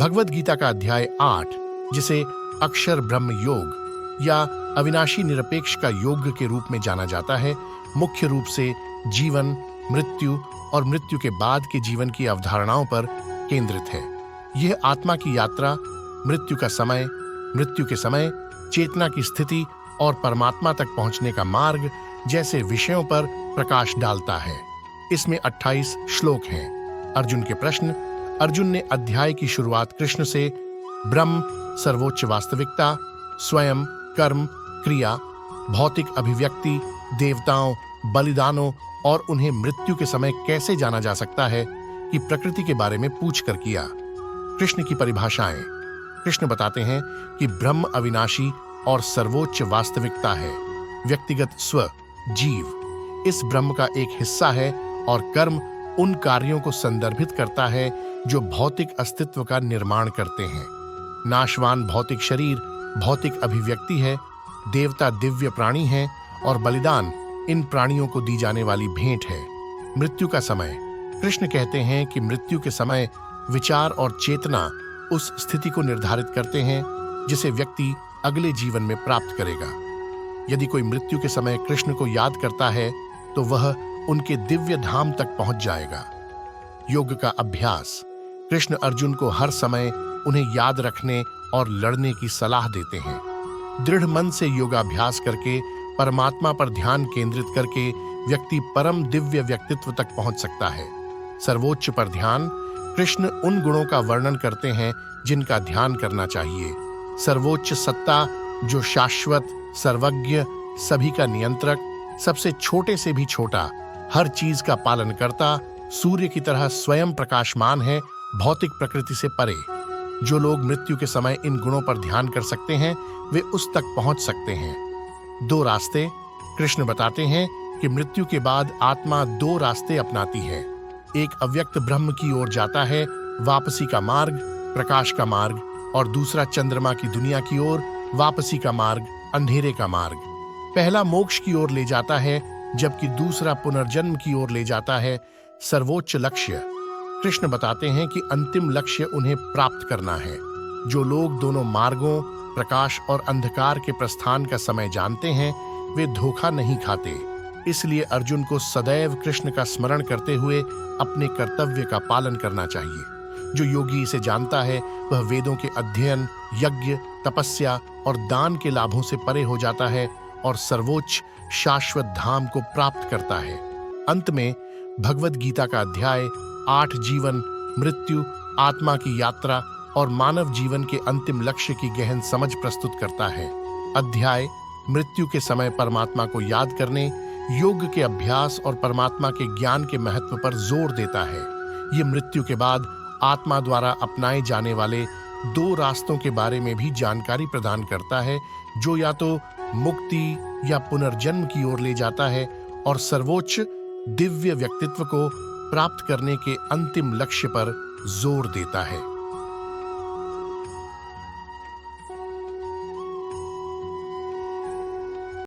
भगवद गीता का अध्याय 8, जिसे अक्षर ब्रह्म योग या अविनाशी निरपेक्ष का योग के रूप में जाना जाता है, मुख्य रूप से जीवन, मृत्यु और मृत्यु के बाद के जीवन की अवधारणाओं पर केंद्रित है। यह आत्मा की यात्रा, मृत्यु का समय, मृत्यु के समय, चेतना की स्थिति और परमात्मा तक पहुंचने का मार्ग जैसे विषयों पर प्रकाश डालता है। इसमें 28 श्लोक हैं। अर्जुन के प्रश्न। अर्जुन ने अध्याय की शुरुआत कृष्ण से ब्रह्म, सर्वोच्च वास्तविकता, स्वयं, कर्म, क्रिया, भौतिक अभिव्यक्ति, देवताओं, बलिदानों और उन्हें मृत्यु के समय कैसे जाना जा सकता है कि प्रकृति के बारे में पूछकर किया। कृष्ण की परिभाषाएं। कृष्ण बताते हैं कि ब्रह्म अविनाशी और सर्वोच्च वास्तविकता है। व्यक्तिगत स्व, जीव इस ब्रह्म का एक हिस्सा है और कर्म उन कार्यों को संदर्भित करता है जो भौतिक अस्तित्व का निर्माण करते हैं। नाशवान भौतिक शरीर भौतिक अभिव्यक्ति है, देवता दिव्य प्राणी हैं और बलिदान इन प्राणियों को दी जाने वाली भेंट है। मृत्यु का समय। कृष्ण कहते हैं कि मृत्यु के समय विचार और चेतना उस स्थिति को निर्धारित करते हैं जिसे व्यक्ति अगले जीवन में प्राप्त करेगा। यदि कोई मृत्यु के समय कृष्ण को याद करता है तो वह उनके दिव्य धाम तक पहुंच जाएगा। योग का अभ्यास। कृष्ण अर्जुन को हर समय उन्हें याद रखने और लड़ने की सलाह देते हैं। दृढ़ मन से योगाभ्यास करके, परमात्मा पर ध्यान केंद्रित करके व्यक्ति परम दिव्य व्यक्तित्व तक पहुंच सकता है। सर्वोच्च पर ध्यान। कृष्ण उन गुणों का वर्णन करते हैं जिनका ध्यान करना चाहिए। सर्वोच्च सत्ता जो शाश्वत, सर्वज्ञ, सभी का नियंत्रक, सबसे छोटे से भी छोटा, हर चीज का पालन करता, सूर्य की तरह स्वयं प्रकाशमान है, भौतिक प्रकृति से परे। जो लोग मृत्यु के समय इन गुणों पर ध्यान कर सकते हैं वे उस तक पहुंच सकते हैं। 2 रास्ते। कृष्ण बताते हैं कि मृत्यु के बाद आत्मा 2 रास्ते अपनाती है। एक अव्यक्त ब्रह्म की ओर जाता है, वापसी का मार्ग, प्रकाश का मार्ग, और दूसरा चंद्रमा की दुनिया की ओर, वापसी का मार्ग, अंधेरे का मार्ग। पहला मोक्ष की ओर ले जाता है जबकि दूसरा पुनर्जन्म की ओर ले जाता है। सर्वोच्च लक्ष्य। कृष्ण बताते हैं कि अंतिम लक्ष्य उन्हें प्राप्त करना है। जो लोग दोनों मार्गों, प्रकाश और अंधकार के प्रस्थान का समय जानते हैं वे धोखा नहीं खाते। इसलिए अर्जुन को सदैव कृष्ण का स्मरण करते हुए अपने कर्तव्य का पालन करना चाहिए। जो योगी इसे जानता है वह वेदों के अध्ययन, यज्ञ, तपस्या और दान के लाभों से परे हो जाता है और सर्वोच्च शाश्वत धाम को प्राप्त करता है। अंत में भगवद गीता का अध्याय 8 जीवन, मृत्यु, आत्मा की यात्रा और मानव जीवन के अंतिम लक्ष्य की गहन समझ प्रस्तुत करता है। अध्याय मृत्यु के समय परमात्मा को याद करने, योग के अभ्यास और परमात्मा के ज्ञान के महत्व पर जोर देता है। ये मृत्यु के बाद आत्मा द्वारा अपनाए जाने वाले 2 रास्तों के बारे में भी जानकारी प्रदान करता है, जो या तो मुक्ति या पुनर्जन्म की ओर ले जाता है और सर्वोच्च दिव्य व्यक्तित्व को प्राप्त करने के अंतिम लक्ष्य पर जोर देता है।